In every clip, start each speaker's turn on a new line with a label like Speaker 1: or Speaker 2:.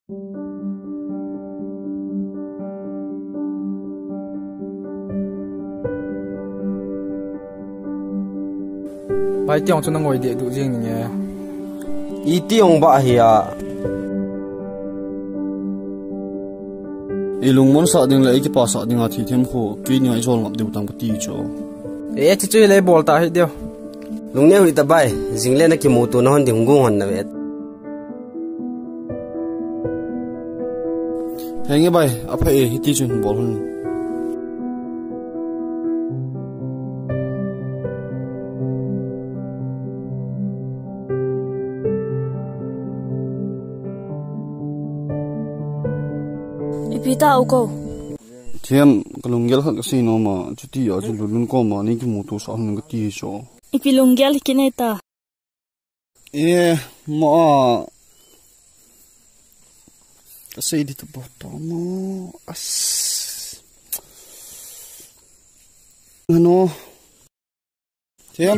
Speaker 1: Bài tiếng cho nó ngồi địa đủ riêng nhỉ.
Speaker 2: Ý tiếng bạ hì à.
Speaker 3: Ý lùng muốn sợ tiếng lấy cái bà sợ tiếng à thì thêm khổ. Tuy nhiên ai cho ngập đều tăng một tí cho.
Speaker 1: Ê chị chơi lấy ball ta hết điều.
Speaker 2: Lùng nêu hủy tập bài. Dính lên cái mô tô nó hơn thì không ngu hòn nào hết.
Speaker 3: Hãy nghe bài. Áp hãy hít tí chân ball hơn.
Speaker 4: Ipita uko.
Speaker 3: Thiam kalunggel khat kasi no ma chuti a chu lulun ko ma ni ki moto sa hang ti cho.
Speaker 4: Ipilunggel kineta.
Speaker 3: Ma kasi di to boto mo as. Ano? Thiam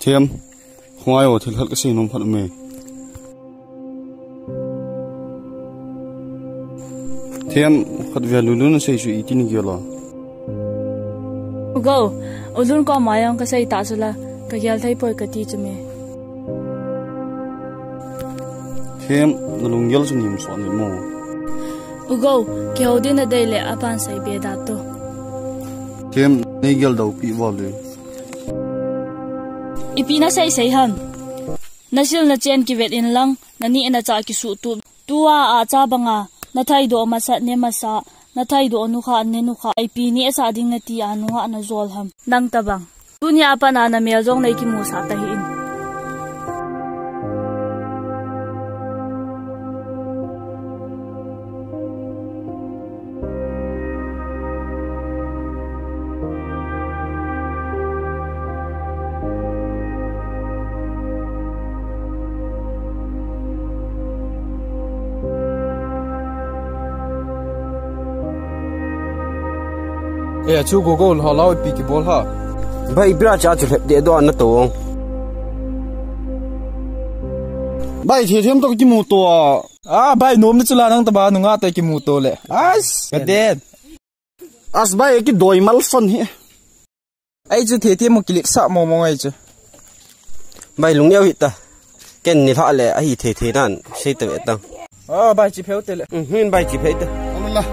Speaker 3: Thiam, không ai ở thì thật cái gì nó phật mề. Thiam, khát về lulu nó xây suy tin kia là.
Speaker 4: Ugo, ulun ko mayang kasay tasula kagyal thay poy kati chumi.
Speaker 3: Thiam, nó lung gel cho niệm soạn niệm mò.
Speaker 4: Ugo, kêu din na day le apan say bedato.
Speaker 3: Thiam, nay gel đầu bị vàoเลย.
Speaker 4: Ipina say ham. Nasil na chen ki vet in lang nani na cha ki su tu tua a cha banga na thai do ma sa ne ma sa na thai do nu kha ne nu kha ipini asa ding na ti anu ha na zol ham nang tabang tunya pa na mel jong nei ki mu sa ta hin
Speaker 1: Ê chú Google họ lao bị cái ball ha.
Speaker 2: Bài bia cha chụp để đó nó tổ.
Speaker 3: Bài thì thêm tao cái moto
Speaker 1: À bài nôm nó chula nang taba nunga tay cái moto le. As cái đen.
Speaker 3: as bài cái đôi mal son hi.
Speaker 1: Ai chú thế một click sa mò mò ai chú.
Speaker 2: Bài lùng nêu hít ta. Cái này họ lệ ai thế nan xây tự tăng.
Speaker 1: À bài chỉ phèo tê le.
Speaker 2: Huyên bài chỉ phèo ta.
Speaker 3: Allah.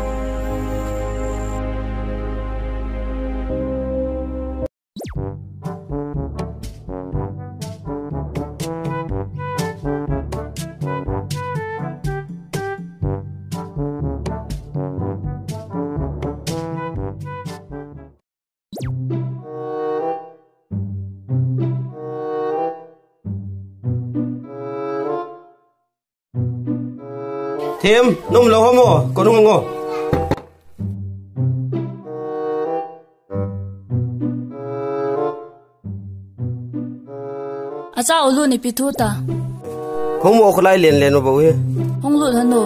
Speaker 2: Thiam, nôm lâu không ngô, có đúng không ngô?
Speaker 4: acha ulu ni pithu ta
Speaker 2: Không ngô có lại liền nó bảo hi.
Speaker 4: hong lu hanu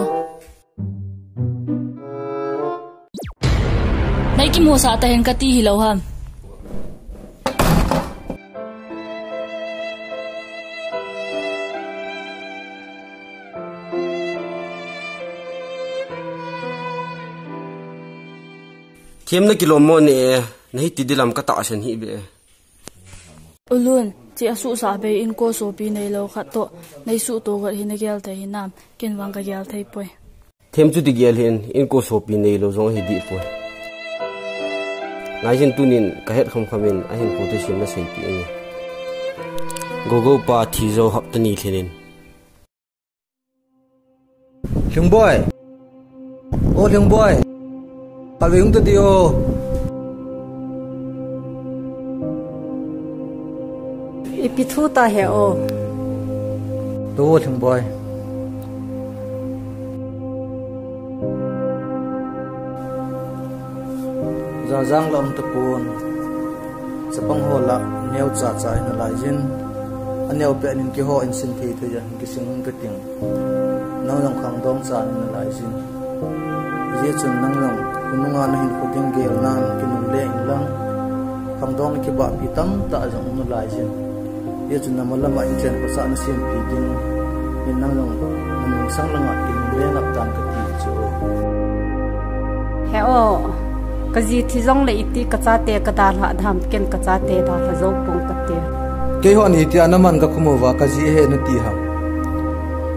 Speaker 4: nei ki mu sa ta hen kati hi lo ham
Speaker 2: Thiam nó kilo mo nè, nãy tí đi làm cái tạ sen hi bệ.
Speaker 4: ulun chi asu sa be in ko so pi nei lo khat to nei su to gar hin gel thai hinam ken wang ka gel thai poi
Speaker 2: Thiam chú đi gel hin, in cô số pin này lo giống hi đi poi. Ngay trên tu nín, cái hết không in, anh hin cô tôi xem nó xây pi anh. Go pa thì zo hấp tân đi lên.
Speaker 1: Lung boy. Oh lung boy. Kalwe yung tudio.
Speaker 4: ipithu ta he o
Speaker 1: Do lung boy. Za zang lom tapun. Sa panghola
Speaker 5: neo cha cha in lai jin aneo pe nin ki ho in sin thi thu ja ki sing ka ting nang long khang dong cha in lai jin ye chun nang long kununga na hin khuting gel nan kinum le in lang khang dong ki ba pi tam ta jong nu lai jin ye chun na malama in chen ko sa na sim pi ding in nang long nang sang langa in le nap tan ka ti chu
Speaker 6: heo kazi thi jong le iti kacha te ka dar ha dham ken kacha te da ha zo pong ka te
Speaker 5: ke ho ni ti anaman ka khumowa ka ji he na ti ha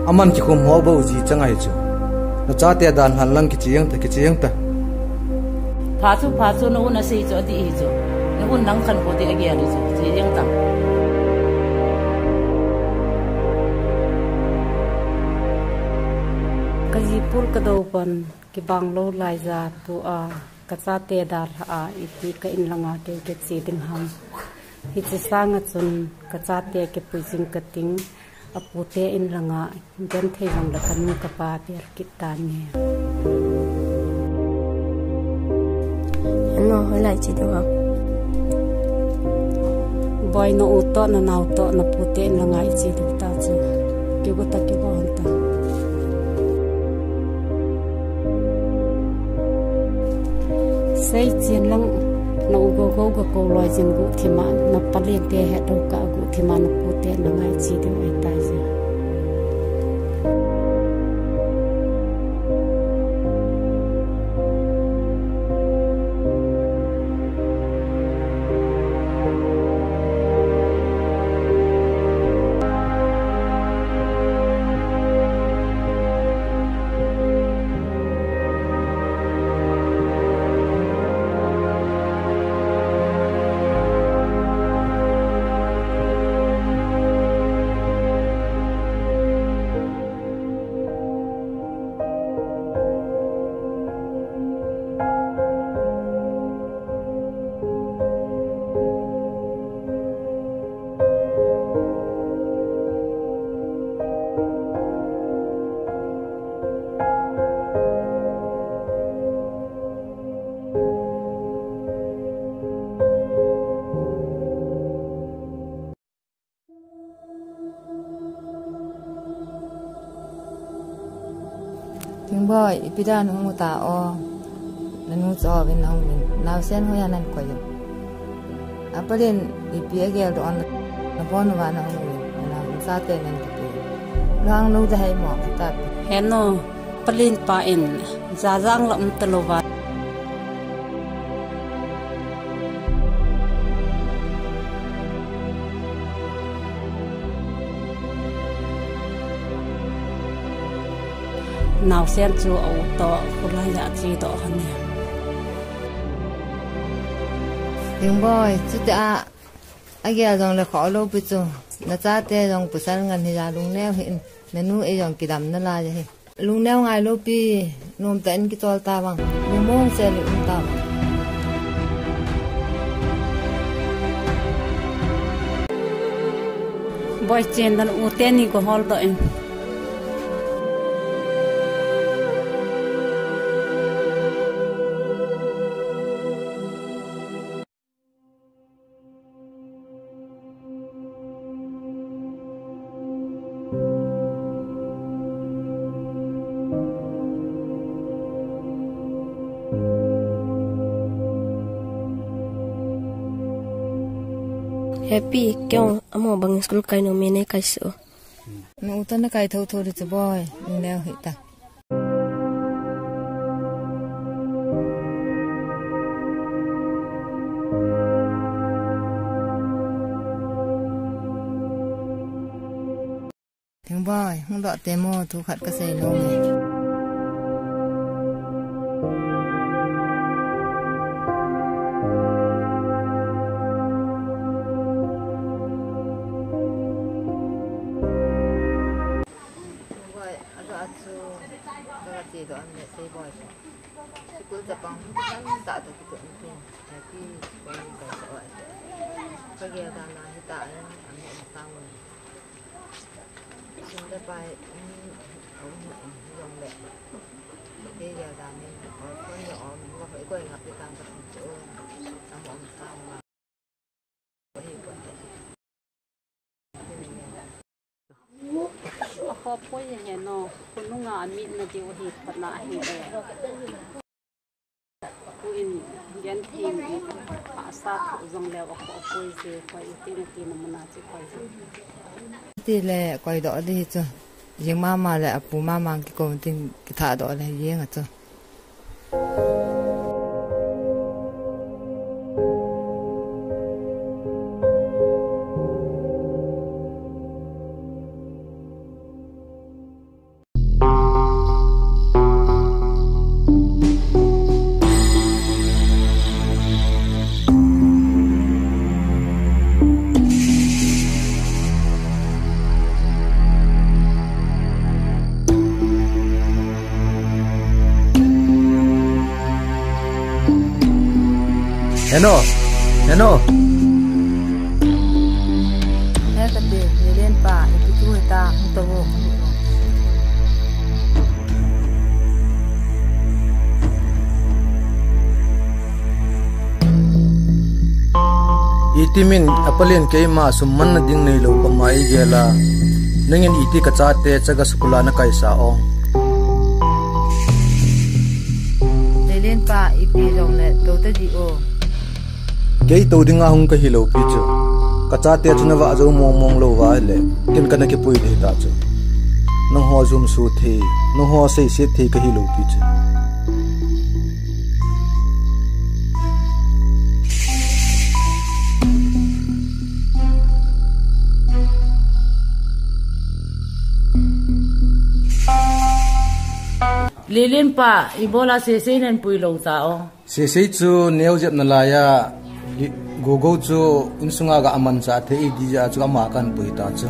Speaker 5: aman ki khum ho bo ji changai chu na cha te dan han lang ki chiang ta
Speaker 7: pha chu no na sei cho di hi chu no un nang khan ko de age ri chu ji yang ta
Speaker 6: kazi pul ka do pan ki bang lo lai za tu a kacha te dar ha iti ka in langa te ke chi ding ham hi chi sang a chun kacha te ke puising ka ting apu te in langa Genthei jong la kanu ka pa per kitan ne
Speaker 8: no lai chi do
Speaker 6: boy no uto na nau to na pu te in langa chi du ta chu ke go ta ke bo ta sei chen lang na go ko loi jin gu thima na palin te he do ka gu thima na pu te na ngai chi de ai ta ja
Speaker 8: tiếng boy ipidan hung ta o nanu cho bên ông mình nào sen hoya nan ko yo apalin ipiagel do on na bon wa na na sa te nan ti lang lo da hai mo ta
Speaker 6: heno palin pa in za jang lam talowa nào xem chú ấu to kula ya chi to han
Speaker 8: tiếng boy chú ta agel dong le kho lo pi chu na cha te dong pusan ngan hi ya lung neo hin nanu e dong ki dam na la je hi lung neo ngai lo pi nom ten ki tol ta bang lung mong se lu ta
Speaker 6: boy chen dan u te ni ko hol do en
Speaker 8: happy kyong amo bang school kai no mene kai so no utan kai tho tho ri chu boy neo hi ta tiếng boy hung dọ temo thu khát ka sei no me do an le sei boy ku ta pang tan ta ta ku tin happy boy ka so ai ka ge da na hi ta an an ta wo sin da pai ông yong le ke ge da ni ko ko ni om ko phải ko ngap ta ta chỗ am om sa ma ko hi ko
Speaker 6: ko poi he no kununga mi na di hi phana hi ku in Genthei asa zong le ko poi se ko ti na mana chi ko
Speaker 8: ti le ko do di chu yeng mama le apu mama ki ko tin ki tha do le yeng chu
Speaker 5: Heno.
Speaker 8: Kate Minlen pa ipitu ta Tuboi.
Speaker 5: Itimin apalin kay ma summan na ding nilo pamay gela nangin iti kacate tsaga sukula na kay saong.
Speaker 8: Minlen pa ipirong le to ta di o.
Speaker 5: Kay to ding ahong kahilaw picho. Kacate chuna wa zo mong lo wa le kin kana ki pui de ta chu. Nang ho zum su the, nang ho sei se the kahilaw picho.
Speaker 7: Lilin pa ibola se nen pui long tao.
Speaker 5: Se chu neu jep na la ya gogo chu unsunga ga aman cha the i di ja chu ama kan pui ta chu.